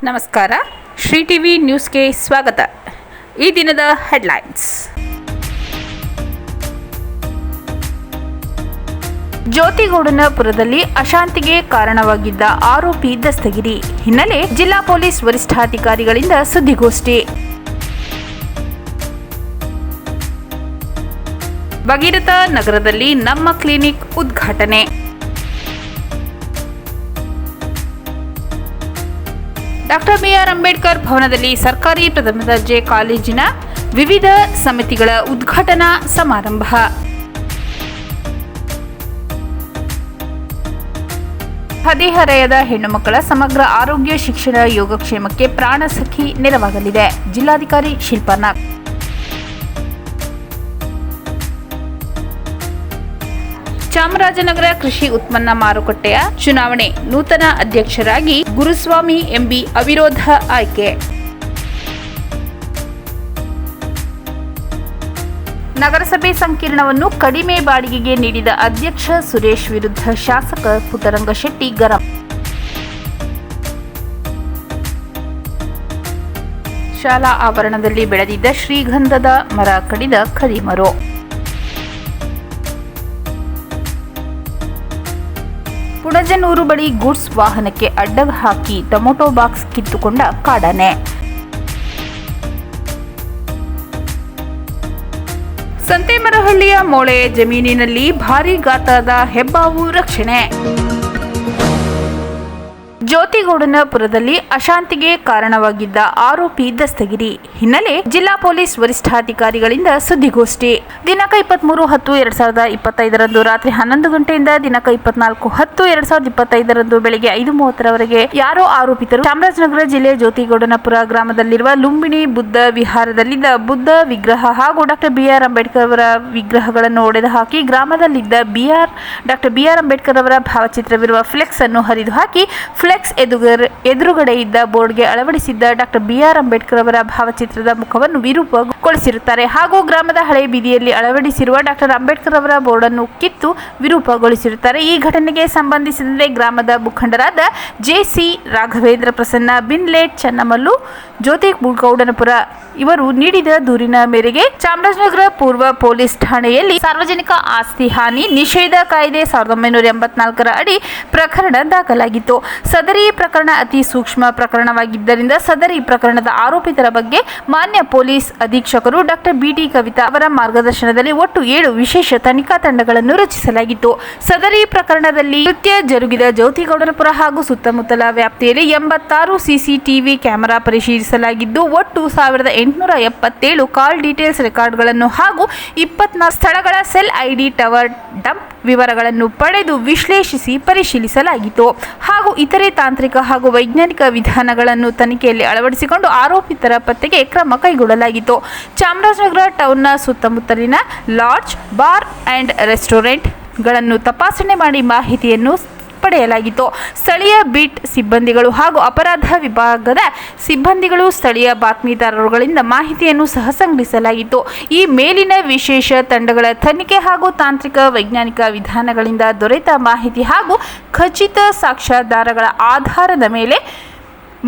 ನಮಸ್ಕಾರ. ಶ್ರೀ ಟಿವಿ ನ್ಯೂಸ್ಗೆ ಸ್ವಾಗತ. ಈ ದಿನದ ಹೆಡ್ಲೈನ್ಸ್. ಜ್ಯೋತಿಗೌಡನಪುರದಲ್ಲಿ ಅಶಾಂತಿಗೆ ಕಾರಣವಾಗಿದ್ದ ಆರೋಪಿ ದಸ್ತಗಿರಿ ಹಿನ್ನೆಲೆ ಜಿಲ್ಲಾ ಪೊಲೀಸ್ ವರಿಷ್ಠಾಧಿಕಾರಿಗಳಿಂದ ಸುದ್ದಿಗೋಷ್ಠಿ. ಭಗೀರಥ ನಗರದಲ್ಲಿ ನಮ್ಮ ಕ್ಲಿನಿಕ್ ಉದ್ಘಾಟನೆ. ಡಾಕ್ಟರ್ ಬಿಆರ್ ಅಂಬೇಡ್ಕರ್ ಭವನದಲ್ಲಿ ಸರ್ಕಾರಿ ಪ್ರಥಮ ದರ್ಜೆ ಕಾಲೇಜಿನ ವಿವಿಧ ಸಮಿತಿಗಳ ಉದ್ಘಾಟನಾ ಸಮಾರಂಭ. ಹದಿಹರೆಯದ ಹೆಣ್ಣು ಮಕ್ಕಳ ಸಮಗ್ರ ಆರೋಗ್ಯ ಶಿಕ್ಷಣ ಯೋಗಕ್ಷೇಮಕ್ಕೆ ಪ್ರಾಣ ಸಖಿ ನೆರವಾಗಲಿದೆ. ಜಿಲ್ಲಾಧಿಕಾರಿ ಶಿಲ್ಪಾ ನಾಗ್. ಚಾಮರಾಜನಗರ ಕೃಷಿ ಉತ್ಪನ್ನ ಮಾರುಕಟ್ಟೆಯ ಚುನಾವಣೆ ನೂತನ ಅಧ್ಯಕ್ಷರಾಗಿ ಗುರುಸ್ವಾಮಿ ಎಂಬಿ ಅವಿರೋಧ ಆಯ್ಕೆ. ನಗರಸಭೆ ಸಂಕೀರ್ಣವನ್ನು ಕಡಿಮೆ ಬಾಡಿಗೆಗೆ ನೀಡಿದ ಅಧ್ಯಕ್ಷ ಸುರೇಶ್ ವಿರುದ್ಧ ಶಾಸಕ ಪುಟ್ಟರಂಗಶೆಟ್ಟಿ ಗರಂ. ಶಾಲಾ ಆವರಣದಲ್ಲಿ ಬೆಳೆದಿದ್ದ ಶ್ರೀಗಂಧದ ಮರ ಕಡಿದ ಖದೀಮರು. ಪುಣಜನೂರು ಬಳಿ ಗೂಡ್ಸ್ ವಾಹನಕ್ಕೆ ಅಡ್ಡ ಹಾಕಿ ಟೊಮೆಟೊ ಬಾಕ್ಸ್ ಕಿತ್ತುಕೊಂಡ ಕಾಡಾನೆ. ಸಂತೇಮರಹಳ್ಳಿಯ ಮೋಳೆ ಜಮೀನಿನಲ್ಲಿ ಭಾರೀ ಗಾತ್ರದ ಹೆಬ್ಬಾವು ರಕ್ಷಣೆ. ಜ್ಯೋತಿಗೌಡನಪುರದಲ್ಲಿ ಅಶಾಂತಿಗೆ ಕಾರಣವಾಗಿದ್ದ ಆರೋಪಿ ದಸ್ತಗಿರಿ ಹಿನ್ನೆಲೆ ಜಿಲ್ಲಾ ಪೊಲೀಸ್ ವರಿಷ್ಠಾಧಿಕಾರಿಗಳಿಂದ ಸುದ್ದಿಗೋಷ್ಠಿ. ದಿನಾಂಕ 23/10/2025 ರಾತ್ರಿ 11 ಗಂಟೆಯಿಂದ ದಿನಾಂಕ 24/10/2025 ಬೆಳಗ್ಗೆ 5:30 ಯಾರೋ ಆರೋಪಿತರು ಚಾಮರಾಜನಗರ ಜಿಲ್ಲೆಯ ಜ್ಯೋತಿಗೌಡನಪುರ ಗ್ರಾಮದಲ್ಲಿರುವ ಲುಂಬಿನಿ ಬುದ್ಧ ವಿಹಾರದಲ್ಲಿದ್ದ ಬುದ್ಧ ವಿಗ್ರಹ ಹಾಗೂ ಡಾಕ್ಟರ್ ಬಿಆರ್ ಅಂಬೇಡ್ಕರ್ ಅವರ ವಿಗ್ರಹಗಳನ್ನು ಒಡೆದು ಹಾಕಿ ಗ್ರಾಮದಲ್ಲಿದ್ದ ಡಾಕ್ಟರ್ ಬಿಆರ್ ಅಂಬೇಡ್ಕರ್ ಅವರ ಭಾವಚಿತ್ರವಿರುವ ಫ್ಲೆಕ್ಸ್ ಅನ್ನು ಹರಿದು ಹಾಕಿ ಫ್ಲೆಕ್ಸ್ ಎದುರುಗಡೆ ಇದ್ದ ಬೋರ್ಡ್ಗೆ ಅಳವಡಿಸಿದ್ದ ಡಾಕ್ಟರ್ ಬಿಆರ್ ಅಂಬೇಡ್ಕರ್ ಅವರ ಭಾವಚಿತ್ರದ ಮುಖವನ್ನು ವಿರೂಪಗೊಳಿಸಿರುತ್ತಾರೆ ಹಾಗೂ ಗ್ರಾಮದ ಹಳೆ ಬೀದಿಯಲ್ಲಿ ಅಳವಡಿಸಿರುವ ಡಾಕ್ಟರ್ ಅಂಬೇಡ್ಕರ್ ಅವರ ಬೋರ್ಡ್ ಅನ್ನು ಕಿತ್ತು ವಿರೂಪಗೊಳಿಸಿರುತ್ತಾರೆ. ಈ ಘಟನೆಗೆ ಸಂಬಂಧಿಸಿದಂತೆ ಗ್ರಾಮದ ಮುಖಂಡರಾದ ಜೆಸಿ ರಾಘವೇಂದ್ರ ಪ್ರಸನ್ನ ಬಿನ್ಲೇಟ್ ಚನ್ನಮಲ್ಲು ಜ್ಯೋತಿಗೌಡನಪುರ ಇವರು ನೀಡಿದ ದೂರಿನ ಮೇರೆಗೆ ಚಾಮರಾಜನಗರ ಪೂರ್ವ ಪೊಲೀಸ್ ಠಾಣೆಯಲ್ಲಿ ಸಾರ್ವಜನಿಕ ಆಸ್ತಿ ಹಾನಿ ನಿಷೇಧ ಕಾಯ್ದೆ 1984 ಅಡಿ ಪ್ರಕರಣ ದಾಖಲಾಗಿತ್ತು. ಸದರಿ ಪ್ರಕರಣ ಅತಿ ಸೂಕ್ಷ್ಮ ಪ್ರಕರಣವಾಗಿದ್ದರಿಂದ ಸದರಿ ಪ್ರಕರಣದ ಆರೋಪಿತರ ಬಗ್ಗೆ ಮಾನ್ಯ ಪೊಲೀಸ್ ಅಧೀಕ್ಷಕರು ಡಾಕ್ಟರ್ ಬಿಟಿ ಕವಿತಾ ಅವರ ಮಾರ್ಗದರ್ಶನದಲ್ಲಿ ಒಟ್ಟು 7 ವಿಶೇಷ ತನಿಖಾ ತಂಡಗಳನ್ನು ರಚಿಸಲಾಗಿತ್ತು. ಸದರಿ ಪ್ರಕರಣದಲ್ಲಿ ಕೃತ್ಯ ಜರುಗಿದ ಜ್ಯೋತಿಗೌಡನಪುರ ಹಾಗೂ ಸುತ್ತಮುತ್ತಲ ವ್ಯಾಪ್ತಿಯಲ್ಲಿ 86 ಸಿಸಿಟಿವಿ ಕ್ಯಾಮೆರಾ ಪರಿಶೀಲಿಸಲಾಗಿದ್ದು ಒಟ್ಟು 1877 ಕಾಲ್ ಡೀಟೇಲ್ಸ್ ರೆಕಾರ್ಡ್ಗಳನ್ನು ಹಾಗೂ 24 ಸ್ಥಳಗಳ ಸೆಲ್ ಐಡಿ ಟವರ್ ಡಂಪ್ ವಿವರಗಳನ್ನು ಪಡೆದು ವಿಶ್ಲೇಷಿಸಿ ಪರಿಶೀಲಿಸಲಾಗಿತ್ತು ಹಾಗೂ ಇತರೆ ತಾಂತ್ರಿಕ ಹಾಗೂ ವೈಜ್ಞಾನಿಕ ವಿಧಾನಗಳನ್ನು ತನಿಖೆಯಲ್ಲಿ ಅಳವಡಿಸಿಕೊಂಡು ಆರೋಪಿತರ ಪತ್ತೆಗೆ ಕ್ರಮ ಕೈಗೊಳ್ಳಲಾಗಿತ್ತು. ಚಾಮರಾಜನಗರ ಟೌನ್ನ ಸುತ್ತಮುತ್ತಲಿನ ಲಾಡ್ಜ್, ಬಾರ್ ಆ್ಯಂಡ್ ರೆಸ್ಟೋರೆಂಟ್ಗಳನ್ನು ತಪಾಸಣೆ ಮಾಡಿ ಮಾಹಿತಿಯನ್ನು ಪಡೆಯಲಾಗಿತ್ತು. ಸ್ಥಳೀಯ ಬೀಟ್ ಸಿಬ್ಬಂದಿಗಳು ಹಾಗೂ ಅಪರಾಧ ವಿಭಾಗದ ಸಿಬ್ಬಂದಿಗಳು ಸ್ಥಳೀಯ ಬಾತ್ಮೀದಾರರುಗಳಿಂದ ಮಾಹಿತಿಯನ್ನು ಸಹ ಸಂಗ್ರಹಿಸಲಾಗಿತ್ತು. ಈ ಮೇಲಿನ ವಿಶೇಷ ತಂಡಗಳ ತನಿಖೆ ಹಾಗೂ ತಾಂತ್ರಿಕ ವೈಜ್ಞಾನಿಕ ವಿಧಾನಗಳಿಂದ ದೊರೆತ ಮಾಹಿತಿ ಹಾಗೂ ಖಚಿತ ಸಾಕ್ಷ್ಯಾಧಾರಗಳ ಆಧಾರದ ಮೇಲೆ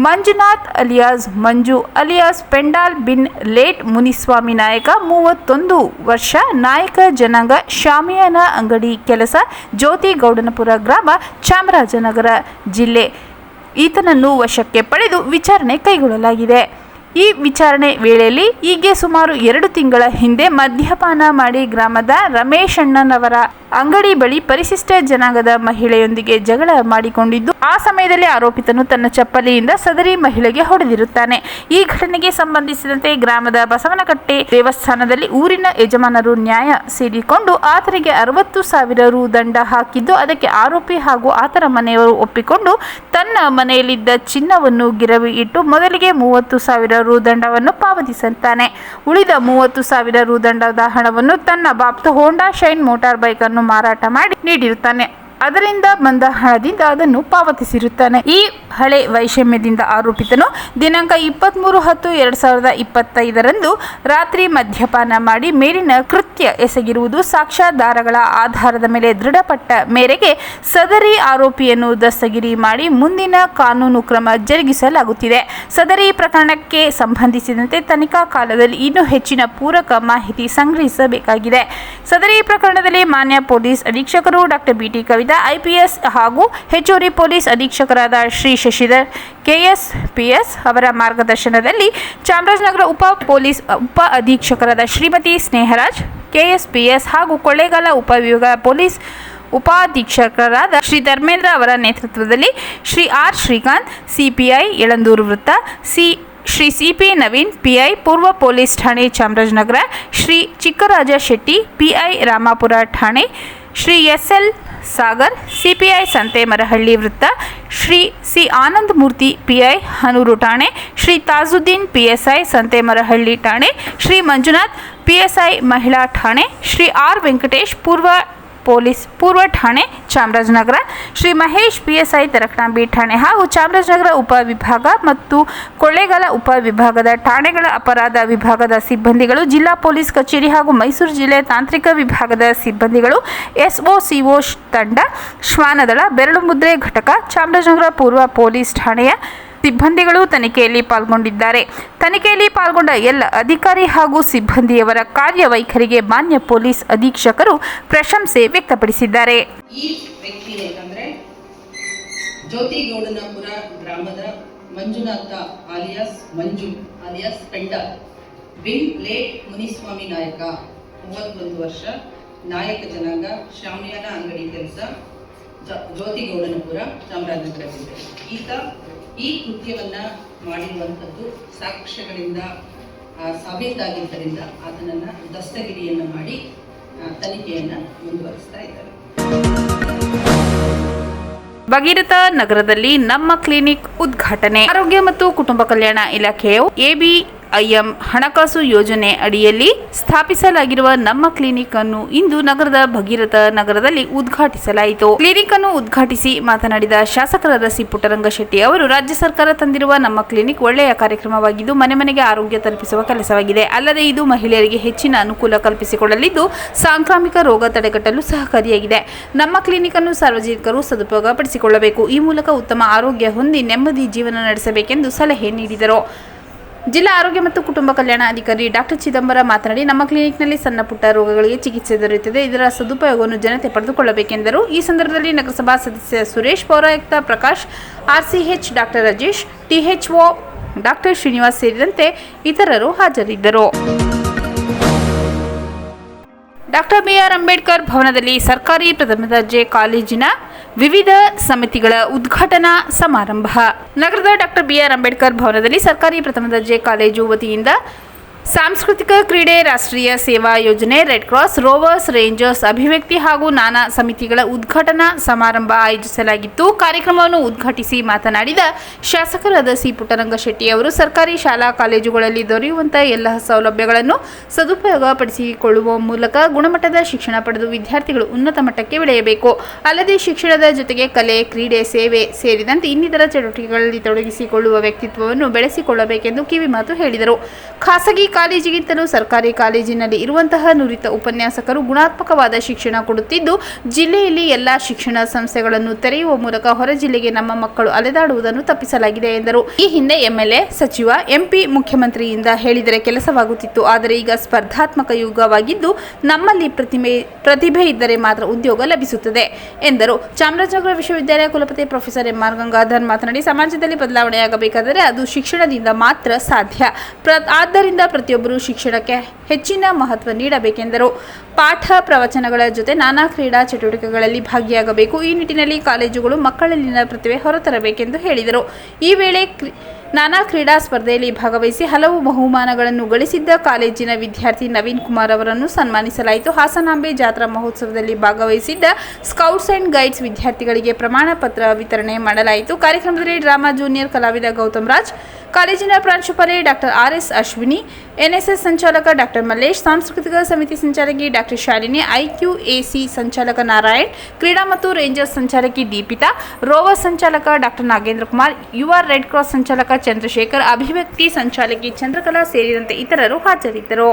ಮಂಜುನಾಥ್ ಅಲಿಯಾಸ್ ಮಂಜು ಅಲಿಯಾಸ್ ಪೆಂಡಾಲ್ ಬಿನ್ ಲೇಟ್ ಮುನಿಸ್ವಾಮಿ ನಾಯಕ 31 ವರ್ಷ ನಾಯಕ ಜನಾಂಗ ಶಾಮಿಯಾನ ಅಂಗಡಿ ಕೆಲಸ ಜ್ಯೋತಿಗೌಡನಪುರ ಗ್ರಾಮ ಚಾಮರಾಜನಗರ ಜಿಲ್ಲೆ ಈತನನ್ನು ವಶಕ್ಕೆ ಪಡೆದು ವಿಚಾರಣೆ ಕೈಗೊಳ್ಳಲಾಗಿದೆ. ಈ ವಿಚಾರಣೆ ವೇಳೆಯಲ್ಲಿ ಈಗ್ಗೆ ಸುಮಾರು 2 ತಿಂಗಳ ಹಿಂದೆ ಮದ್ಯಪಾನ ಮಾಡಿ ಗ್ರಾಮದ ರಮೇಶಣ್ಣನವರ ಅಂಗಡಿ ಬಳಿ ಪರಿಶಿಷ್ಟ ಜನಾಂಗದ ಮಹಿಳೆಯೊಂದಿಗೆ ಜಗಳ ಮಾಡಿಕೊಂಡಿದ್ದು ಆ ಸಮಯದಲ್ಲಿ ಆರೋಪಿತನು ತನ್ನ ಚಪ್ಪಲಿಯಿಂದ ಸದರಿ ಮಹಿಳೆಗೆ ಹೊಡೆದಿರುತ್ತಾನೆ. ಈ ಘಟನೆಗೆ ಸಂಬಂಧಿಸಿದಂತೆ ಗ್ರಾಮದ ಬಸವನಕಟ್ಟೆ ದೇವಸ್ಥಾನದಲ್ಲಿ ಊರಿನ ಯಜಮಾನರು ನ್ಯಾಯ ಸೇರಿಕೊಂಡು ಆತನಿಗೆ 60,000 ರು ದಂಡ ಹಾಕಿದ್ದು ಅದಕ್ಕೆ ಆರೋಪಿ ಹಾಗೂ ಆತನ ಮನೆಯವರು ಒಪ್ಪಿಕೊಂಡು ತನ್ನ ಮನೆಯಲ್ಲಿದ್ದ ಚಿನ್ನವನ್ನು ಗಿರವಿ ಇಟ್ಟು ಮೊದಲಿಗೆ 30,000 ರು ದಂಡವನ್ನು ಪಾವತಿಸುತ್ತಾನೆ. ಉಳಿದ 30,000 ರು ದಂಡದ ಹಣವನ್ನು ತನ್ನ ಬಾಪ್ತು ಹೋಂಡಾ ಶೈನ್ ಮೋಟಾರ್ ಬೈಕ್ ಅನ್ನು ಮಾರಾಟ ಮಾಡಿ ನೀಡಿರುತ್ತಾನೆ. ಅದರಿಂದ ಬಂದ ಹಣದಿಂದ ಅದನ್ನು ಪಾವತಿಸಿರುತ್ತಾನೆ. ಈ ಹಳೆ ವೈಷಮ್ಯದಿಂದ ಆರೋಪಿತನು ದಿನಾಂಕ 23/10/2025 ರಾತ್ರಿ ಮದ್ಯಪಾನ ಮಾಡಿ ಮೇಲಿನ ಕೃತ್ಯ ಎಸಗಿರುವುದು ಸಾಕ್ಷ್ಯಾಧಾರಗಳ ಆಧಾರದ ಮೇಲೆ ದೃಢಪಟ್ಟ ಮೇರೆಗೆ ಸದರಿ ಆರೋಪಿಯನ್ನು ದಸ್ತಗಿರಿ ಮಾಡಿ ಮುಂದಿನ ಕಾನೂನು ಕ್ರಮ ಜರುಗಿಸಲಾಗುತ್ತಿದೆ. ಸದರಿ ಪ್ರಕರಣಕ್ಕೆ ಸಂಬಂಧಿಸಿದಂತೆ ತನಿಖಾ ಕಾಲದಲ್ಲಿ ಇನ್ನೂ ಹೆಚ್ಚಿನ ಪೂರಕ ಮಾಹಿತಿ ಸಂಗ್ರಹಿಸಬೇಕಾಗಿದೆ. ಸದರಿ ಪ್ರಕರಣದಲ್ಲಿ ಮಾನ್ಯ ಪೊಲೀಸ್ ಅಧೀಕ್ಷಕರು ಡಾಕ್ಟರ್ ಬಿಟಿ ಕವಿತಾ IPS ಹಾಗೂ ಹೆಚ್ಚುವರಿ ಪೊಲೀಸ್ ಅಧೀಕ್ಷಕರಾದ ಶ್ರೀ ಶಶಿಧರ್ KS PS ಅವರ ಮಾರ್ಗದರ್ಶನದಲ್ಲಿ ಚಾಮರಾಜನಗರ ಉಪ ಅಧೀಕ್ಷಕರಾದ ಶ್ರೀಮತಿ ಸ್ನೇಹರಾಜ್ KS PS ಹಾಗೂ ಕೊಳ್ಳೇಗಾಲ ಉಪವಿಭಾಗ ಪೊಲೀಸ್ ಉಪಾಧೀಕ್ಷಕರಾದ ಶ್ರೀ ಧರ್ಮೇಂದ್ರ ಅವರ ನೇತೃತ್ವದಲ್ಲಿ ಶ್ರೀ R ಶ್ರೀಕಾಂತ್ CPI ಯಳಂದೂರು ವೃತ್ತ ಶ್ರೀ CP ನವೀನ್ PI ಪೂರ್ವ ಪೊಲೀಸ್ ಠಾಣೆ ಚಾಮರಾಜನಗರ, ಶ್ರೀ ಚಿಕ್ಕರಾಜ ಶೆಟ್ಟಿ PI ರಾಮಾಪುರ ಠಾಣೆ, ಶ್ರೀ SL ಸಾಗರ್ CPI ಸಂತೆಮರಹಳ್ಳಿ ವೃತ್ತ, ಶ್ರೀ C ಆನಂದ್ ಮೂರ್ತಿ PI ಹನೂರು ಠಾಣೆ, ಶ್ರೀ ತಾಜುದ್ದೀನ್ PSI ಸಂತೆಮರಹಳ್ಳಿ ಠಾಣೆ, ಶ್ರೀ ಮಂಜುನಾಥ್ PSI ಮಹಿಳಾ ಠಾಣೆ, ಶ್ರೀ R ವೆಂಕಟೇಶ್ ಪೂರ್ವ ಠಾಣೆ ಚಾಮರಾಜನಗರ, ಶ್ರೀ ಮಹೇಶ್ PSI ತರಕಣಾಂಬಿ ಠಾಣೆ ಹಾಗೂ ಚಾಮರಾಜನಗರ ಉಪವಿಭಾಗ ಮತ್ತು ಕೊಳ್ಳೇಗಾಲ ಉಪವಿಭಾಗದ ಠಾಣೆಗಳ ಅಪರಾಧ ವಿಭಾಗದ ಸಿಬ್ಬಂದಿಗಳು, ಜಿಲ್ಲಾ ಪೊಲೀಸ್ ಕಚೇರಿ ಹಾಗೂ ಮೈಸೂರು ಜಿಲ್ಲೆ ತಾಂತ್ರಿಕ ವಿಭಾಗದ ಸಿಬ್ಬಂದಿಗಳು, SOCO ತಂಡ, ಶ್ವಾನದಳ, ಬೆರಳು ಮುದ್ರೆ ಘಟಕ, ಚಾಮರಾಜನಗರ ಪೂರ್ವ ಪೊಲೀಸ್ ಠಾಣೆಯ ಸಿಬ್ಬಂದಿಗಳು ತನಿಖೆಯಲ್ಲಿ ಪಾಲ್ಗೊಂಡಿದ್ದಾರೆ. ತನಿಖೆಯಲ್ಲಿ ಪಾಲ್ಗೊಂಡ ಎಲ್ಲ ಅಧಿಕಾರಿ ಹಾಗೂ ಸಿಬ್ಬಂದಿಯವರ ಕಾರ್ಯವೈಖರಿಗೆ ಮಾನ್ಯ ಪೊಲೀಸ್ ಅಧೀಕ್ಷಕರು ಪ್ರಶಂಸೆ ವ್ಯಕ್ತಪಡಿಸಿದ್ದಾರೆ. ಈ ವ್ಯಕ್ತಿ ಅಂತಂದ್ರೆ ಜ್ಯೋತಿಗೌಡನಪುರ ಗ್ರಾಮದ ಮಂಜುನಾಥ ಆಲಿಯಾಸ್ ಮಂಜು alias ಪೆಂಡ bin late Muniswamy Nayaka 31 ವರ್ಷ, ನಾಯಕ ಜನಾಂಗ, ಶಾಮಿಯಾನ ಅಂಗಡಿ ಕೆಲಸ, ಜ್ಯೋತಿಗೌಡನಪುರ ಚಾಮರಾಜನಗರ ಜಿಲ್ಲೆ. ಈತ ಈ ಕೃತ್ಯವನ್ನ ಮಾಡಿರುವಂಥದ್ದು ಸಾಕ್ಷ್ಯಗಳಿಂದ ಸಾಬೀತಾಗಿದ್ದರಿಂದ ಆತನನ್ನ ದಸ್ತಗಿರಿಯನ್ನು ಮಾಡಿ ತನಿಖೆಯನ್ನ ಮುಂದುವರಿಸ್ತಾ ಇದ್ದಾರೆ. ಭಗೀರಥ ನಗರದಲ್ಲಿ ನಮ್ಮ ಕ್ಲಿನಿಕ್ ಉದ್ಘಾಟನೆ. ಆರೋಗ್ಯ ಮತ್ತು ಕುಟುಂಬ ಕಲ್ಯಾಣ ಇಲಾಖೆಯು ABIM ಹಣಕಾಸು ಯೋಜನೆ ಅಡಿಯಲ್ಲಿ ಸ್ಥಾಪಿಸಲಾಗಿರುವ ನಮ್ಮ ಕ್ಲಿನಿಕ್ ಅನ್ನು ಇಂದು ನಗರದ ಭಗೀರಥ ನಗರದಲ್ಲಿ ಉದ್ಘಾಟಿಸಲಾಯಿತು. ಕ್ಲಿನಿಕ್ ಅನ್ನು ಉದ್ಘಾಟಿಸಿ ಮಾತನಾಡಿದ ಶಾಸಕರಾದ ಸಿ ಪುಟ್ಟರಂಗಶೆಟ್ಟಿ ಅವರು, ರಾಜ್ಯ ಸರ್ಕಾರ ತಂದಿರುವ ನಮ್ಮ ಕ್ಲಿನಿಕ್ ಒಳ್ಳೆಯ ಕಾರ್ಯಕ್ರಮವಾಗಿದ್ದು ಮನೆ ಮನೆಗೆ ಆರೋಗ್ಯ ತಲುಪಿಸುವ ಕೆಲಸವಾಗಿದೆ. ಅಲ್ಲದೆ ಇದು ಮಹಿಳೆಯರಿಗೆ ಹೆಚ್ಚಿನ ಅನುಕೂಲ ಕಲ್ಪಿಸಿಕೊಡಲಿದ್ದು ಸಾಂಕ್ರಾಮಿಕ ರೋಗ ತಡೆಗಟ್ಟಲು ಸಹಕಾರಿಯಾಗಿದೆ. ನಮ್ಮ ಕ್ಲಿನಿಕ್ ಅನ್ನು ಸಾರ್ವಜನಿಕರು ಸದುಪಯೋಗ ಪಡಿಸಿಕೊಳ್ಳಬೇಕು. ಈ ಮೂಲಕ ಉತ್ತಮ ಆರೋಗ್ಯ ಹೊಂದಿ ನೆಮ್ಮದಿ ಜೀವನ ನಡೆಸಬೇಕೆಂದು ಸಲಹೆ ನೀಡಿದರು. ಜಿಲ್ಲಾ ಆರೋಗ್ಯ ಮತ್ತು ಕುಟುಂಬ ಕಲ್ಯಾಣ ಅಧಿಕಾರಿ ಡಾಕ್ಟರ್ ಚಿದಂಬರ ಮಾತನಾಡಿ, ನಮ್ಮ ಕ್ಲಿನಿಕ್ನಲ್ಲಿ ಸಣ್ಣ ಪುಟ್ಟ ರೋಗಗಳಿಗೆ ಚಿಕಿತ್ಸೆ ದೊರೆಯುತ್ತದೆ. ಇದರ ಸದುಪಯೋಗವನ್ನು ಜನತೆ ಪಡೆದುಕೊಳ್ಳಬೇಕೆಂದರು. ಈ ಸಂದರ್ಭದಲ್ಲಿ ನಗರಸಭಾ ಸದಸ್ಯ ಸುರೇಶ್, ಪೌರಾಯುಕ್ತ Prakash, RCH doctor Rajesh, THO doctor Srinivas ಸೇರಿದಂತೆ ಇತರರು ಹಾಜರಿದ್ದರು. ಡಾಕ್ಟರ್ BR ಅಂಬೇಡ್ಕರ್ ಭವನದಲ್ಲಿ ಸರ್ಕಾರಿ ಪ್ರಥಮ ದರ್ಜೆ ಕಾಲೇಜಿನ ವಿವಿಧ ಸಮಿತಿಗಳ ಉದ್ಘಾಟನಾ ಸಮಾರಂಭ. ನಗರದ ಡಾಕ್ಟರ್ BR ಅಂಬೇಡ್ಕರ್ ಭವನದಲ್ಲಿ ಸರ್ಕಾರಿ ಪ್ರಥಮ ದರ್ಜೆ ಕಾಲೇಜು ವತಿಯಿಂದ ಸಾಂಸ್ಕೃತಿಕ ಕ್ರೀಡೆ, ರಾಷ್ಟ್ರೀಯ ಸೇವಾ ಯೋಜನೆ, ರೆಡ್ ಕ್ರಾಸ್, ರೋವರ್ಸ್, ರೇಂಜರ್ಸ್, ಅಭಿವ್ಯಕ್ತಿ ಹಾಗೂ ನಾನಾ ಸಮಿತಿಗಳ ಉದ್ಘಾಟನಾ ಸಮಾರಂಭ ಆಯೋಜಿಸಲಾಗಿತ್ತು. ಕಾರ್ಯಕ್ರಮವನ್ನು ಉದ್ಘಾಟಿಸಿ ಮಾತನಾಡಿದ ಶಾಸಕರಾದ ಸಿ ಪುಟ್ಟರಂಗಶೆಟ್ಟಿ ಅವರು, ಸರ್ಕಾರಿ ಶಾಲಾ ಕಾಲೇಜುಗಳಲ್ಲಿ ದೊರೆಯುವಂತಹ ಎಲ್ಲ ಸೌಲಭ್ಯಗಳನ್ನು ಸದುಪಯೋಗ ಪಡಿಸಿಕೊಳ್ಳುವ ಮೂಲಕ ಗುಣಮಟ್ಟದ ಶಿಕ್ಷಣ ಪಡೆದು ವಿದ್ಯಾರ್ಥಿಗಳು ಉನ್ನತ ಮಟ್ಟಕ್ಕೆ ಬೆಳೆಯಬೇಕು. ಅಲ್ಲದೆ ಶಿಕ್ಷಣದ ಜೊತೆಗೆ ಕಲೆ, ಕ್ರೀಡೆ, ಸೇವೆ ಸೇರಿದಂತೆ ಇನ್ನಿತರ ಚಟುವಟಿಕೆಗಳಲ್ಲಿ ತೊಡಗಿಸಿಕೊಳ್ಳುವ ವ್ಯಕ್ತಿತ್ವವನ್ನು ಬೆಳೆಸಿಕೊಳ್ಳಬೇಕೆಂದು ಕಿವಿಮಾತು ಹೇಳಿದರು. ಖಾಸಗಿ ಕಾಲೇಜಿಗಿಂತಲೂ ಸರ್ಕಾರಿ ಕಾಲೇಜಿನಲ್ಲಿ ಇರುವಂತಹ ನುರಿತ ಉಪನ್ಯಾಸಕರು ಗುಣಾತ್ಮಕವಾದ ಶಿಕ್ಷಣ ಕೊಡುತ್ತಿದ್ದು, ಜಿಲ್ಲೆಯಲ್ಲಿ ಎಲ್ಲಾ ಶಿಕ್ಷಣ ಸಂಸ್ಥೆಗಳನ್ನು ತೆರೆಯುವ ಮೂಲಕ ಹೊರ ಜಿಲ್ಲೆಗೆ ನಮ್ಮ ಮಕ್ಕಳು ಅಲೆದಾಡುವುದನ್ನು ತಪ್ಪಿಸಲಾಗಿದೆ ಎಂದರು. ಈ ಹಿಂದೆ MLA, ಸಚಿವ, MP, ಮುಖ್ಯಮಂತ್ರಿಯಿಂದ ಹೇಳಿದರೆ ಕೆಲಸವಾಗುತ್ತಿತ್ತು. ಆದರೆ ಈಗ ಸ್ಪರ್ಧಾತ್ಮಕ ಯುಗವಾಗಿದ್ದು ನಮ್ಮಲ್ಲಿ ಪ್ರತಿಭೆ ಇದ್ದರೆ ಮಾತ್ರ ಉದ್ಯೋಗ ಲಭಿಸುತ್ತದೆ ಎಂದರು. ಚಾಮರಾಜನಗರ ವಿಶ್ವವಿದ್ಯಾಲಯ ಕುಲಪತಿ ಪ್ರೊಫೆಸರ್ MR ಗಂಗಾಧರ್ ಮಾತನಾಡಿ, ಸಮಾಜದಲ್ಲಿ ಬದಲಾವಣೆಯಾಗಬೇಕಾದರೆ ಅದು ಶಿಕ್ಷಣದಿಂದ ಮಾತ್ರ ಸಾಧ್ಯ. ಆದ್ದರಿಂದ ಪ್ರತಿಯೊಬ್ಬರು ಶಿಕ್ಷಣಕ್ಕೆ ಹೆಚ್ಚಿನ ಮಹತ್ವ ನೀಡಬೇಕೆಂದರು. ಪಾಠ ಪ್ರವಚನಗಳ ಜೊತೆ ನಾನಾ ಕ್ರೀಡಾ ಚಟುವಟಿಕೆಗಳಲ್ಲಿ ಭಾಗಿಯಾಗಬೇಕು. ಈ ನಿಟ್ಟಿನಲ್ಲಿ ಕಾಲೇಜುಗಳು ಮಕ್ಕಳಲ್ಲಿನ ಪ್ರತಿಭೆ ಹೊರತರಬೇಕೆಂದು ಹೇಳಿದರು. ಈ ವೇಳೆ ನಾನಾ ಕ್ರೀಡಾ ಸ್ಪರ್ಧೆಯಲ್ಲಿ ಭಾಗವಹಿಸಿ ಹಲವು ಬಹುಮಾನಗಳನ್ನು ಗಳಿಸಿದ್ದ ಕಾಲೇಜಿನ ವಿದ್ಯಾರ್ಥಿ ನವೀನ್ ಕುಮಾರ್ ಅವರನ್ನು ಸನ್ಮಾನಿಸಲಾಯಿತು. ಹಾಸನಾಂಬೆ ಜಾತ್ರಾ ಮಹೋತ್ಸವದಲ್ಲಿ ಭಾಗವಹಿಸಿದ್ದ ಸ್ಕೌಟ್ಸ್ ಅಂಡ್ ಗೈಡ್ಸ್ ವಿದ್ಯಾರ್ಥಿಗಳಿಗೆ ಪ್ರಮಾಣ ಪತ್ರ ವಿತರಣೆ ಮಾಡಲಾಯಿತು. ಕಾರ್ಯಕ್ರಮದಲ್ಲಿ ಡ್ರಾಮಾ ಜೂನಿಯರ್ ಕಲಾವಿದ ಗೌತಮ್ ರಾಜ್, ಕಾಲೇಜಿನ ಪ್ರಾಂಶುಪಾಲೆ ಡಾಕ್ಟರ್ RS ಅಶ್ವಿನಿ, NSS ಸಂಚಾಲಕ ಡಾಕ್ಟರ್ ಮಲ್ಲೇಶ್, ಸಾಂಸ್ಕೃತಿಕ ಸಮಿತಿ ಸಂಚಾಲಕಿ ಡಾಕ್ಟರ್ ಶಾಲಿನಿ, IQAC ಸಂಚಾಲಕ ನಾರಾಯಣ್, ಕ್ರೀಡಾ ಮತ್ತು ರೇಂಜರ್ಸ್ ಸಂಚಾಲಕಿ ದೀಪಿತಾ, ರೋವರ್ ಸಂಚಾಲಕ ಡಾಕ್ಟರ್ ನಾಗೇಂದ್ರ ಕುಮಾರ್, ಯುವ ರೆಡ್ ಕ್ರಾಸ್ ಸಂಚಾಲಕ ಚಂದ್ರಶೇಖರ್, ಅಭಿವ್ಯಕ್ತಿ ಸಂಚಾಲಕಿ ಚಂದ್ರಕಲಾ ಸೇರಿದಂತೆ ಇತರರು ಹಾಜರಿದ್ದರು.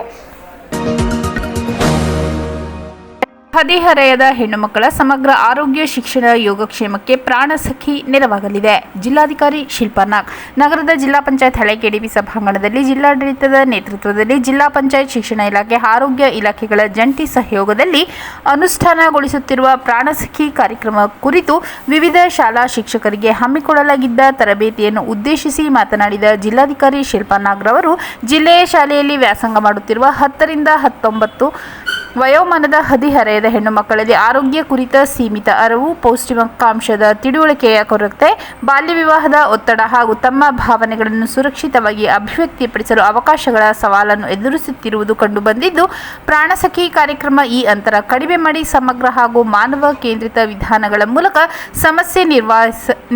ಹದಿಹರೆಯದ ಹೆಣ್ಣು ಮಕ್ಕಳ ಸಮಗ್ರ ಆರೋಗ್ಯ, ಶಿಕ್ಷಣ, ಯೋಗಕ್ಷೇಮಕ್ಕೆ ಪ್ರಾಣಸಖಿ ನೆರವಾಗಲಿದೆ. ಜಿಲ್ಲಾಧಿಕಾರಿ ಶಿಲ್ಪಾ ನಾಗ್ ನಗರದ ಜಿಲ್ಲಾ ಪಂಚಾಯತ್ ಹಳೆ ಕೆಡಿಬಿ ಸಭಾಂಗಣದಲ್ಲಿ ಜಿಲ್ಲಾಡಳಿತದ ನೇತೃತ್ವದಲ್ಲಿ ಜಿಲ್ಲಾ ಪಂಚಾಯತ್ ಶಿಕ್ಷಣ ಇಲಾಖೆ, ಆರೋಗ್ಯ ಇಲಾಖೆಗಳ ಜಂಟಿ ಸಹಯೋಗದಲ್ಲಿ ಅನುಷ್ಠಾನಗೊಳಿಸುತ್ತಿರುವ ಪ್ರಾಣಸಖಿ ಕಾರ್ಯಕ್ರಮ ಕುರಿತು ವಿವಿಧ ಶಾಲಾ ಶಿಕ್ಷಕರಿಗೆ ಹಮ್ಮಿಕೊಳ್ಳಲಾಗಿದ್ದ ತರಬೇತಿಯನ್ನು ಉದ್ದೇಶಿಸಿ ಮಾತನಾಡಿದ ಜಿಲ್ಲಾಧಿಕಾರಿ ಶಿಲ್ಪಾ ನಾಗ್ ರವರು, ಜಿಲ್ಲೆಯ ಶಾಲೆಯಲ್ಲಿ ವ್ಯಾಸಂಗ ಮಾಡುತ್ತಿರುವ 10 ರಿಂದ 19 ವಯೋಮಾನದ ಹದಿಹರೆಯದ ಹೆಣ್ಣು ಮಕ್ಕಳಲ್ಲಿ ಆರೋಗ್ಯ ಕುರಿತ ಸೀಮಿತ ಅರಿವು, ಪೌಷ್ಟಿಕಾಂಶದ ತಿಳುವಳಿಕೆಯ ಕೊರತೆ, ಬಾಲ್ಯ ವಿವಾಹದ ಒತ್ತಡ ಹಾಗೂ ತಮ್ಮ ಭಾವನೆಗಳನ್ನು ಸುರಕ್ಷಿತವಾಗಿ ಅಭಿವ್ಯಕ್ತಿಪಡಿಸಲು ಅವಕಾಶಗಳ ಸವಾಲನ್ನು ಎದುರಿಸುತ್ತಿರುವುದು ಕಂಡುಬಂದಿದ್ದು, ಪ್ರಾಣಸಖಿ ಕಾರ್ಯಕ್ರಮ ಈ ಅಂತರ ಕಡಿಮೆ ಮಾಡಿ ಸಮಗ್ರ ಹಾಗೂ ಮಾನವ ಕೇಂದ್ರಿತ ವಿಧಾನಗಳ ಮೂಲಕ ಸಮಸ್ಯೆ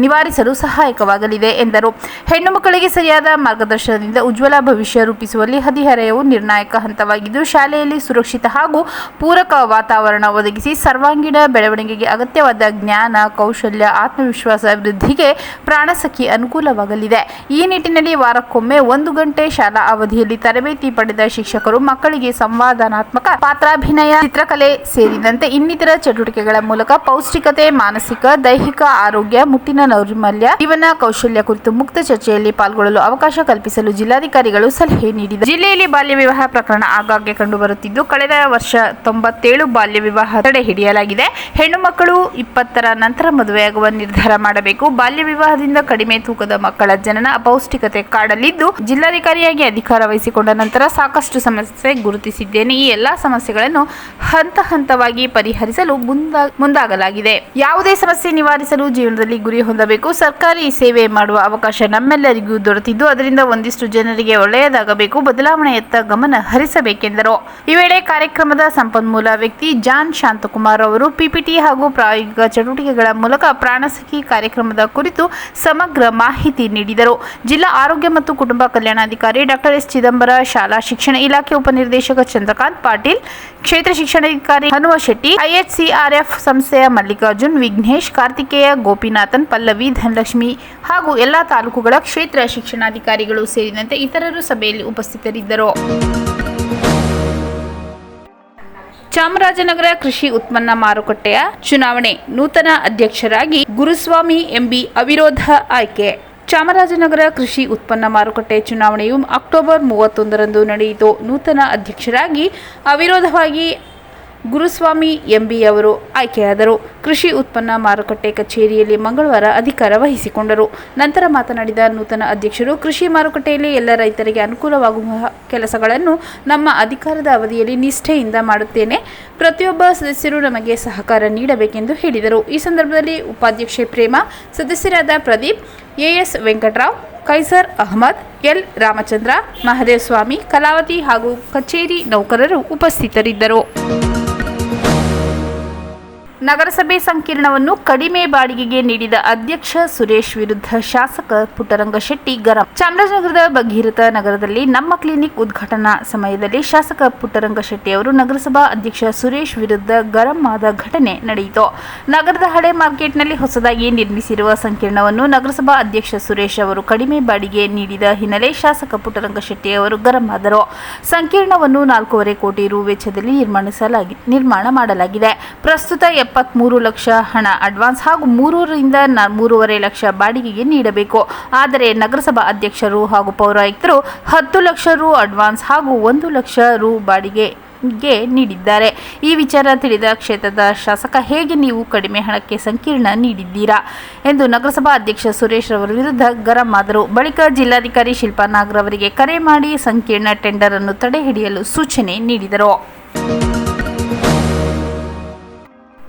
ನಿವಾರಿಸಲು ಸಹಾಯಕವಾಗಲಿದೆ ಎಂದರು. ಹೆಣ್ಣು ಮಕ್ಕಳಿಗೆ ಸರಿಯಾದ ಮಾರ್ಗದರ್ಶನದಿಂದ ಉಜ್ವಲ ಭವಿಷ್ಯ ರೂಪಿಸುವಲ್ಲಿ ಹದಿಹರೆಯವು ನಿರ್ಣಾಯಕ ಹಂತವಾಗಿದ್ದು, ಶಾಲೆಯಲ್ಲಿ ಸುರಕ್ಷಿತ ಹಾಗೂ ಪೂರಕ ವಾತಾವರಣ ಒದಗಿಸಿ ಸರ್ವಾಂಗೀಣ ಬೆಳವಣಿಗೆಗೆ ಅಗತ್ಯವಾದ ಜ್ಞಾನ, ಕೌಶಲ್ಯ, ಆತ್ಮವಿಶ್ವಾಸ ವೃದ್ಧಿಗೆ ಪ್ರಾಣಸಖಿ ಅನುಕೂಲವಾಗಲಿದೆ. ಈ ನಿಟ್ಟಿನಲ್ಲಿ ವಾರಕ್ಕೊಮ್ಮೆ 1 ಗಂಟೆ ಶಾಲಾ ಅವಧಿಯಲ್ಲಿ ತರಬೇತಿ ಪಡೆದ ಶಿಕ್ಷಕರು ಮಕ್ಕಳಿಗೆ ಸಂವಾದಾತ್ಮಕ ಪಾತ್ರಾಭಿನಯ, ಚಿತ್ರಕಲೆ ಸೇರಿದಂತೆ ಇನ್ನಿತರ ಚಟುವಟಿಕೆಗಳ ಮೂಲಕ ಪೌಷ್ಟಿಕತೆ, ಮಾನಸಿಕ, ದೈಹಿಕ ಆರೋಗ್ಯ, ಮುಟ್ಟಿನ ನೈರ್ಮಲ್ಯ, ಜೀವನ ಕೌಶಲ್ಯ ಕುರಿತು ಮುಕ್ತ ಚರ್ಚೆಯಲ್ಲಿ ಪಾಲ್ಗೊಳ್ಳಲು ಅವಕಾಶ ಕಲ್ಪಿಸಲು ಜಿಲ್ಲಾಧಿಕಾರಿಗಳು ಸಲಹೆ ನೀಡಿದರು. ಜಿಲ್ಲೆಯಲ್ಲಿ ಬಾಲ್ಯ ವಿವಾಹ ಪ್ರಕರಣ ಆಗಾಗ್ಗೆ ಕಂಡುಬರುತ್ತಿದ್ದು, ಕಳೆದ ವರ್ಷ 97 ಬಾಲ್ಯ ವಿವಾಹ ತಡೆ ಹಿಡಿಯಲಾಗಿದೆ. ಹೆಣ್ಣು ಮಕ್ಕಳು 20ರ ನಂತರ ಮದುವೆಯಾಗುವ ನಿರ್ಧಾರ ಮಾಡಬೇಕು. ಬಾಲ್ಯ ವಿವಾಹದಿಂದ ಕಡಿಮೆ ತೂಕದ ಮಕ್ಕಳ ಜನನ ಅಪೌಷ್ಟಿಕತೆ ಕಾಡಲಿದ್ದು, ಜಿಲ್ಲಾಧಿಕಾರಿಯಾಗಿ ಅಧಿಕಾರ ವಹಿಸಿಕೊಂಡ ನಂತರ ಸಾಕಷ್ಟು ಸಮಸ್ಯೆ ಗುರುತಿಸಿದ್ದೇನೆ. ಈ ಎಲ್ಲಾ ಸಮಸ್ಯೆಗಳನ್ನು ಹಂತ ಹಂತವಾಗಿ ಪರಿಹರಿಸಲು ಮುಂದಾಗಲಾಗಿದೆ. ಯಾವುದೇ ಸಮಸ್ಯೆ ನಿವಾರಿಸಲು ಜೀವನದಲ್ಲಿ ಗುರಿ ಹೊಂದಬೇಕು. ಸರ್ಕಾರಿ ಸೇವೆ ಮಾಡುವ ಅವಕಾಶ ನಮ್ಮೆಲ್ಲರಿಗೂ ದೊರೆತಿದ್ದು, ಅದರಿಂದ ಒಂದಿಷ್ಟು ಜನರಿಗೆ ಒಳ್ಳೆಯದಾಗಬೇಕು. ಬದಲಾವಣೆಯತ್ತ ಗಮನ ಹರಿಸಬೇಕೆಂದರು. ಈ ವೇಳೆ ಕಾರ್ಯಕ್ರಮದ ಸಂಪನ್ಮೂಲ ವ್ಯಕ್ತಿ ಜಾನ್ ಶಾಂತಕುಮಾರ್ ಅವರು ಪಿಪಿಟಿ ಹಾಗೂ ಪ್ರಾಯೋಗಿಕ ಚಟುವಟಿಕೆಗಳ ಮೂಲಕ ಪ್ರಾಣಸಖಿ ಕಾರ್ಯಕ್ರಮದ ಕುರಿತು ಸಮಗ್ರ ಮಾಹಿತಿ ನೀಡಿದರು. ಜಿಲ್ಲಾ ಆರೋಗ್ಯ ಮತ್ತು ಕುಟುಂಬ ಕಲ್ಯಾಣಾಧಿಕಾರಿ ಡಾಕ್ಟರ್ ಎಸ್ ಚಿದಂಬರ, ಶಾಲಾ ಶಿಕ್ಷಣ ಇಲಾಖೆ ಉಪನಿರ್ದೇಶಕ ಚಂದ್ರಕಾಂತ್ ಪಾಟೀಲ್, ಕ್ಷೇತ್ರ ಶಿಕ್ಷಣಾಧಿಕಾರಿ ಹನುಮಶೆಟ್ಟಿ, IHCRF ಸಂಸ್ಥೆಯ ಮಲ್ಲಿಕಾರ್ಜುನ್, ವಿಘ್ನೇಶ್, ಕಾರ್ತಿಕೇಯ, ಗೋಪಿನಾಥನ್, ಪಲ್ಲವಿ, ಧನಲಕ್ಷ್ಮಿ ಹಾಗೂ ಎಲ್ಲಾ ತಾಲೂಕುಗಳ ಕ್ಷೇತ್ರ ಶಿಕ್ಷಣಾಧಿಕಾರಿಗಳು ಸೇರಿದಂತೆ ಇತರರು ಸಭೆಯಲ್ಲಿ ಉಪಸ್ಥಿತರಿದ್ದರು. ಚಾಮರಾಜನಗರ ಕೃಷಿ ಉತ್ಪನ್ನ ಮಾರುಕಟ್ಟೆಯ ಚುನಾವಣೆ, ನೂತನ ಅಧ್ಯಕ್ಷರಾಗಿ ಗುರುಸ್ವಾಮಿ MB ಅವಿರೋಧ ಆಯ್ಕೆ. ಚಾಮರಾಜನಗರ ಕೃಷಿ ಉತ್ಪನ್ನ ಮಾರುಕಟ್ಟೆ ಚುನಾವಣೆಯು ಅಕ್ಟೋಬರ್ 31ರಂದು ನಡೆಯಿತು. ನೂತನ ಅಧ್ಯಕ್ಷರಾಗಿ ಅವಿರೋಧವಾಗಿ ಗುರುಸ್ವಾಮಿ MB ಅವರು ಆಯ್ಕೆಯಾದರು. ಕೃಷಿ ಉತ್ಪನ್ನ ಮಾರುಕಟ್ಟೆ ಕಚೇರಿಯಲ್ಲಿ ಮಂಗಳವಾರ ಅಧಿಕಾರ ವಹಿಸಿಕೊಂಡರು. ನಂತರ ಮಾತನಾಡಿದ ನೂತನ ಅಧ್ಯಕ್ಷರು, ಕೃಷಿ ಮಾರುಕಟ್ಟೆಯಲ್ಲಿ ಎಲ್ಲ ರೈತರಿಗೆ ಅನುಕೂಲವಾಗುವ ಕೆಲಸಗಳನ್ನು ನಮ್ಮ ಅಧಿಕಾರದ ಅವಧಿಯಲ್ಲಿ ನಿಷ್ಠೆಯಿಂದ ಮಾಡುತ್ತೇನೆ. ಪ್ರತಿಯೊಬ್ಬ ಸದಸ್ಯರು ನಮಗೆ ಸಹಕಾರ ನೀಡಬೇಕೆಂದು ಹೇಳಿದರು. ಈ ಸಂದರ್ಭದಲ್ಲಿ ಉಪಾಧ್ಯಕ್ಷೆ ಪ್ರೇಮ, ಸದಸ್ಯರಾದ ಪ್ರದೀಪ್, AS ವೆಂಕಟರಾವ್, ಕೈಸರ್ ಅಹಮದ್, L ರಾಮಚಂದ್ರ, ಮಹದೇವ್ ಸ್ವಾಮಿ, ಕಲಾವತಿ ಹಾಗೂ ಕಚೇರಿ ನೌಕರರು ಉಪಸ್ಥಿತರಿದ್ದರು. ನಗರಸಭೆ ಸಂಕೀರ್ಣವನ್ನು ಕಡಿಮೆ ಬಾಡಿಗೆಗೆ ನೀಡಿದ ಅಧ್ಯಕ್ಷ ಸುರೇಶ್ ವಿರುದ್ಧ ಶಾಸಕ ಪುಟ್ಟರಂಗಶೆಟ್ಟಿ ಗರಂ. ಚಾಮರಾಜನಗರದ ಭಗೀರಥ ನಗರದಲ್ಲಿ ನಮ್ಮ ಕ್ಲಿನಿಕ್ ಉದ್ಘಾಟನಾ ಸಮಯದಲ್ಲಿ ಶಾಸಕ ಪುಟ್ಟರಂಗಶೆಟ್ಟಿ ಅವರು ನಗರಸಭಾ ಅಧ್ಯಕ್ಷ ಸುರೇಶ್ ವಿರುದ್ಧ ಗರಂ ಆದ ಘಟನೆ ನಡೆಯಿತು. ನಗರದ ಹಳೆ ಮಾರ್ಕೆಟ್ನಲ್ಲಿ ಹೊಸದಾಗಿ ನಿರ್ಮಿಸಿರುವ ಸಂಕೀರ್ಣವನ್ನು ನಗರಸಭಾ ಅಧ್ಯಕ್ಷ ಸುರೇಶ್ ಅವರು ಕಡಿಮೆ ಬಾಡಿಗೆ ನೀಡಿದ ಹಿನ್ನೆಲೆ ಶಾಸಕ ಪುಟ್ಟರಂಗಶೆಟ್ಟಿ ಅವರು ಗರಂ ಆದರು. ಸಂಕೀರ್ಣವನ್ನು 4.5 ಕೋಟಿ ರು ವೆಚ್ಚದಲ್ಲಿ ನಿರ್ಮಾಣ ಮಾಡಲಾಗಿದೆ. ಪ್ರಸ್ತುತ 73 ಲಕ್ಷ ಹಣ ಅಡ್ವಾನ್ಸ್ ಹಾಗೂ 3 ರಿಂದ 3.5 ಲಕ್ಷ ಬಾಡಿಗೆಗೆ ನೀಡಬೇಕು. ಆದರೆ ನಗರಸಭಾ ಅಧ್ಯಕ್ಷರು ಹಾಗೂ ಪೌರಾಯುಕ್ತರು 10 ಲಕ್ಷ ರು ಅಡ್ವಾನ್ಸ್ ಹಾಗೂ 1 ಲಕ್ಷ ರು ಬಾಡಿಗೆಗೆ ನೀಡಿದ್ದಾರೆ. ಈ ವಿಚಾರ ತಿಳಿದ ಕ್ಷೇತ್ರದ ಶಾಸಕ, ಹೇಗೆ ನೀವು ಕಡಿಮೆ ಹಣಕ್ಕೆ ಸಂಕೀರ್ಣ ನೀಡಿದ್ದೀರಾ ಎಂದು ನಗರಸಭಾ ಅಧ್ಯಕ್ಷ ಸುರೇಶ್ ರವರ ವಿರುದ್ಧ ಗರಂ ಆದರು. ಬಳಿಕ ಜಿಲ್ಲಾಧಿಕಾರಿ ಶಿಲ್ಪಾ ನಾಗ್ ರವರಿಗೆ ಕರೆ ಮಾಡಿ ಸಂಕೀರ್ಣ ಟೆಂಡರ್ ಅನ್ನು ತಡೆಹಿಡಿಯಲು ಸೂಚನೆ ನೀಡಿದರು.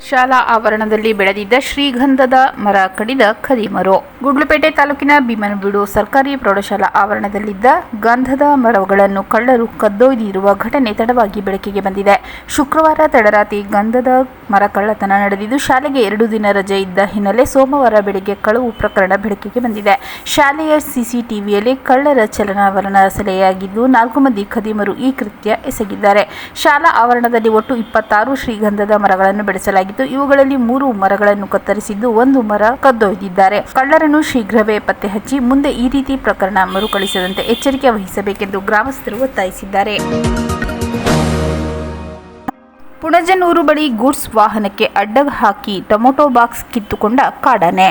ಶಾಲಾ ಆವರಣದಲ್ಲಿ ಬೆಳೆದಿದ್ದ ಶ್ರೀಗಂಧದ ಮರ ಕಡಿದ ಖದೀಮರು. ಗುಂಡ್ಲುಪೇಟೆ ತಾಲೂಕಿನ ಭೀಮನಬೀಡು ಸರ್ಕಾರಿ ಪ್ರೌಢಶಾಲಾ ಆವರಣದಲ್ಲಿದ್ದ ಗಂಧದ ಮರಗಳನ್ನು ಕಳ್ಳರು ಕದ್ದೊಯ್ದಿರುವ ಘಟನೆ ತಡವಾಗಿ ಬೆಳಕಿಗೆ ಬಂದಿದೆ. ಶುಕ್ರವಾರ ತಡರಾತ್ರಿ ಗಂಧದ ಮರ ಕಳ್ಳತನ ನಡೆದಿದ್ದು, ಶಾಲೆಗೆ 2 ದಿನ ರಜೆ ಇದ್ದ ಹಿನ್ನೆಲೆ ಸೋಮವಾರ ಬೆಳಗ್ಗೆ ಕಳವು ಪ್ರಕರಣ ಬೆಳಕಿಗೆ ಬಂದಿದೆ. ಶಾಲೆಯ ಸಿಸಿಟಿವಿಯಲ್ಲಿ ಕಳ್ಳರ ಚಲನಾವಲನ ಸೆರೆಯಾಗಿದ್ದು, 4 ಮಂದಿ ಖದೀಮರು ಈ ಕೃತ್ಯ ಎಸಗಿದ್ದಾರೆ. ಶಾಲಾ ಆವರಣದಲ್ಲಿ ಒಟ್ಟು 26 ಶ್ರೀಗಂಧದ ಮರಗಳನ್ನು ಬೆಳೆಸಲಾಗಿದೆ. ಇವುಗಳಲ್ಲಿ 3 ಮರಗಳನ್ನು ಕತ್ತರಿಸಿದ್ದು, 1 ಮರ ಕದ್ದೊಯ್ದಿದ್ದಾರೆ. ಕಳ್ಳರನ್ನು ಶೀಘ್ರವೇ ಪತ್ತೆ ಹಚ್ಚಿ ಮುಂದೆ ಈ ರೀತಿ ಪ್ರಕರಣ ಮರುಕಳಿಸದಂತೆ ಎಚ್ಚರಿಕೆ ವಹಿಸಬೇಕೆಂದು ಗ್ರಾಮಸ್ಥರು ಒತ್ತಾಯಿಸಿದ್ದಾರೆ. ಪುಣಜನೂರು ಬಳಿ ಗೂಡ್ಸ್ ವಾಹನಕ್ಕೆ ಅಡ್ಡ ಹಾಕಿ ಟೊಮೆಟೊ ಬಾಕ್ಸ್ ಕಿತ್ತುಕೊಂಡ ಕಾಡಾನೆ.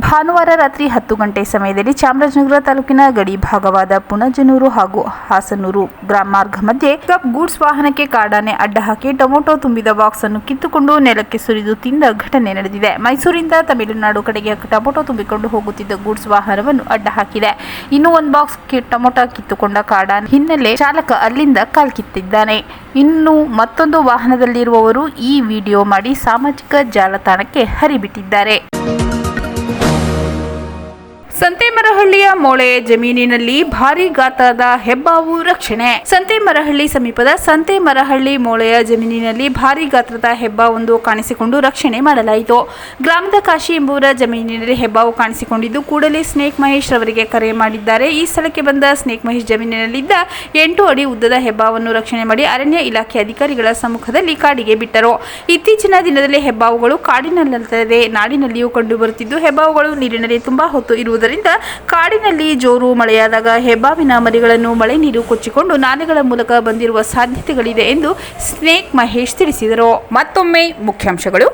ಭಾನುವಾರ ರಾತ್ರಿ 10 ಗಂಟೆ ಸಮಯದಲ್ಲಿ ಚಾಮರಾಜನಗರ ತಾಲೂಕಿನ ಗಡಿ ಭಾಗವಾದ ಪುಣಜನೂರು ಹಾಗೂ ಹಾಸನೂರು ಮಾರ್ಗ ಮಧ್ಯೆ ಗೂಡ್ಸ್ ವಾಹನಕ್ಕೆ ಕಾಡಾನೆ ಅಡ್ಡ ಹಾಕಿ ಟೊಮೆಟೊ ತುಂಬಿದ ಬಾಕ್ಸ್ ಅನ್ನು ಕಿತ್ತುಕೊಂಡು ನೆಲಕ್ಕೆ ಸುರಿದು ತಿಂದ ಘಟನೆ ನಡೆದಿದೆ. ಮೈಸೂರಿಂದ ತಮಿಳುನಾಡು ಕಡೆಗೆ ಟೊಮೆಟೊ ತುಂಬಿಕೊಂಡು ಹೋಗುತ್ತಿದ್ದ ಗೂಡ್ಸ್ ವಾಹನವನ್ನು ಅಡ್ಡ ಹಾಕಿದೆ. ಇನ್ನು 1 ಬಾಕ್ಸ್ ಟೊಮೆಟೊ ಕಿತ್ತುಕೊಂಡ ಕಾಡಾನೆ ಹಿನ್ನೆಲೆ ಚಾಲಕ ಅಲ್ಲಿಂದ ಕಾಲ್ಕಿತ್ತಿದ್ದಾನೆ. ಇನ್ನು ಮತ್ತೊಂದು ವಾಹನದಲ್ಲಿರುವವರು ಈ ವಿಡಿಯೋ ಮಾಡಿ ಸಾಮಾಜಿಕ ಜಾಲತಾಣಕ್ಕೆ ಹರಿಬಿಟ್ಟಿದ್ದಾರೆ. ಸಂತೇಮರಹಳ್ಳಿಯ ಮೋಳೆ ಜಮೀನಿನಲ್ಲಿ ಭಾರೀ ಗಾತ್ರದ ಹೆಬ್ಬಾವು ರಕ್ಷಣೆ. ಸಂತೇಮರಹಳ್ಳಿ ಸಮೀಪದ ಸಂತೇಮರಹಳ್ಳಿ ಮೋಳೆಯ ಜಮೀನಿನಲ್ಲಿ ಭಾರೀ ಗಾತ್ರದ ಹೆಬ್ಬಾವೊಂದು ಕಾಣಿಸಿಕೊಂಡು ರಕ್ಷಣೆ ಮಾಡಲಾಯಿತು. ಗ್ರಾಮದ ಕಾಶಿ ಎಂಬುವರ ಜಮೀನಿನಲ್ಲಿ ಹೆಬ್ಬಾವು ಕಾಣಿಸಿಕೊಂಡಿದ್ದು, ಕೂಡಲೇ ಸ್ನೇಕ್ ಮಹೇಶ್ ರವರಿಗೆ ಕರೆ ಮಾಡಿದ್ದಾರೆ. ಈ ಸ್ಥಳಕ್ಕೆ ಬಂದ ಸ್ನೇಕ್ ಮಹೇಶ್ ಜಮೀನಿನಲ್ಲಿದ್ದ 8 ಅಡಿ ಉದ್ದದ ಹೆಬ್ಬಾವನ್ನು ರಕ್ಷಣೆ ಮಾಡಿ ಅರಣ್ಯ ಇಲಾಖೆ ಅಧಿಕಾರಿಗಳ ಸಮ್ಮುಖದಲ್ಲಿ ಕಾಡಿಗೆ ಬಿಟ್ಟರು. ಇತ್ತೀಚಿನ ದಿನದಲ್ಲಿ ಹೆಬ್ಬಾವುಗಳು ಕಾಡಿನಲ್ಲದೆ ನಾಡಿನಲ್ಲಿಯೂ ಕಂಡುಬರುತ್ತಿದ್ದು, ಹೆಬ್ಬಾವುಗಳು ನೀರಿನಲ್ಲಿ ತುಂಬಾ ಹೊತ್ತು ಇರುವುದರಿಂದ ಕಾಡಿನಲ್ಲಿ ಜೋರು ಮಳೆಯಾದಾಗ ಹೆಬ್ಬಾವಿನ ಮರಿಗಳನ್ನು ಮಳೆ ನೀರು ಕೊಚ್ಚಿಕೊಂಡು ನಾಲೆಗಳ ಮೂಲಕ ಬಂದಿರುವ ಸಾಧ್ಯತೆಗಳಿದೆ ಎಂದು ಸ್ನೇಕ್ ಮಹೇಶ್ ತಿಳಿಸಿದರು. ಮತ್ತೊಮ್ಮೆ ಮುಖ್ಯಾಂಶಗಳು.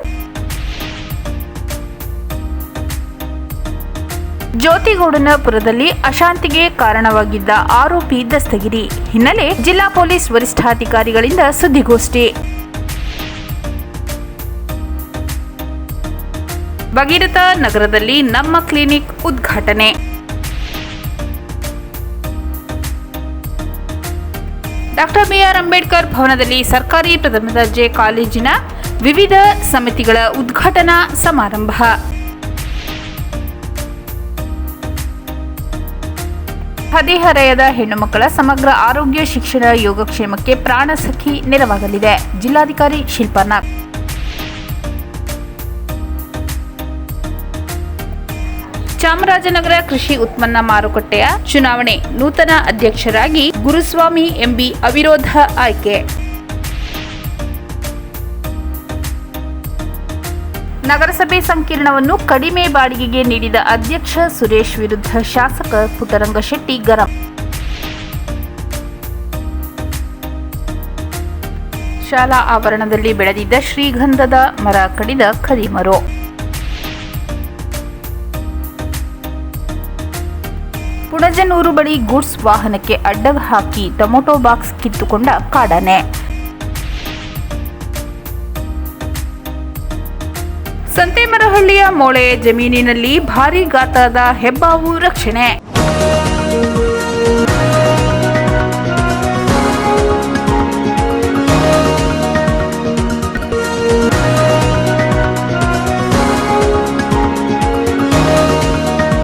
ಜ್ಯೋತಿಗೌಡನಪುರದಲ್ಲಿ ಅಶಾಂತಿಗೆ ಕಾರಣವಾಗಿದ್ದ ಆರೋಪಿ ದಸ್ತಗಿರಿ ಹಿನ್ನೆಲೆ ಜಿಲ್ಲಾ ಪೊಲೀಸ್ ವರಿಷ್ಠಾಧಿಕಾರಿಗಳಿಂದ ಸುದ್ದಿಗೋಷ್ಠಿ. ಭಗೀರಥ ನಗರದಲ್ಲಿ ನಮ್ಮ ಕ್ಲಿನಿಕ್ ಉದ್ಘಾಟನೆ. ಡಾಕ್ಟರ್ ಬಿಆರ್ ಅಂಬೇಡ್ಕರ್ ಭವನದಲ್ಲಿ ಸರ್ಕಾರಿ ಪ್ರಥಮ ದರ್ಜೆ ಕಾಲೇಜಿನ ವಿವಿಧ ಸಮಿತಿಗಳ ಉದ್ಘಾಟನಾ ಸಮಾರಂಭ. ಹದಿಹರೆಯದ ಹೆಣ್ಣುಮಕ್ಕಳ ಸಮಗ್ರ ಆರೋಗ್ಯ ಶಿಕ್ಷಣ ಯೋಗಕ್ಷೇಮಕ್ಕೆ ಪ್ರಾಣ ಸಖಿ ನೆರವಾಗಲಿದೆ. ಜಿಲ್ಲಾಧಿಕಾರಿ ಶಿಲ್ಪಾ ನಾಗ್. ಚಾಮರಾಜನಗರ ಕೃಷಿ ಉತ್ಪನ್ನ ಮಾರುಕಟ್ಟೆಯ ಚುನಾವಣೆ ನೂತನ ಅಧ್ಯಕ್ಷರಾಗಿ ಗುರುಸ್ವಾಮಿ ಎಂಬಿ ಅವಿರೋಧ ಆಯ್ಕೆ. ನಗರಸಭೆ ಸಂಕೀರ್ಣವನ್ನು ಕಡಿಮೆ ಬಾಡಿಗೆಗೆ ನೀಡಿದ ಅಧ್ಯಕ್ಷ ಸುರೇಶ್ ವಿರುದ್ಧ ಶಾಸಕ ಪುಟ್ಟರಂಗಶೆಟ್ಟಿ ಗರಂ. ಶಾಲಾ ಆವರಣದಲ್ಲಿ ಬೆಳೆದಿದ್ದ ಶ್ರೀಗಂಧದ ಮರ ಕಡಿದ ಖದೀಮರು. ಪುಣಜನೂರು ಬಳಿ ಗೂಡ್ಸ್ ವಾಹನಕ್ಕೆ ಅಡ್ಡ ಹಾಕಿ ಟೊಮೆಟೊ ಬಾಕ್ಸ್ ಕಿತ್ತುಕೊಂಡ ಕಾಡಾನೆ. ಸಂತೇಮರಹಳ್ಳಿಯ ಮೋಳೆ ಜಮೀನಿನಲ್ಲಿ ಭಾರೀ ಗಾತ್ರದ ಹೆಬ್ಬಾವು ರಕ್ಷಣೆ.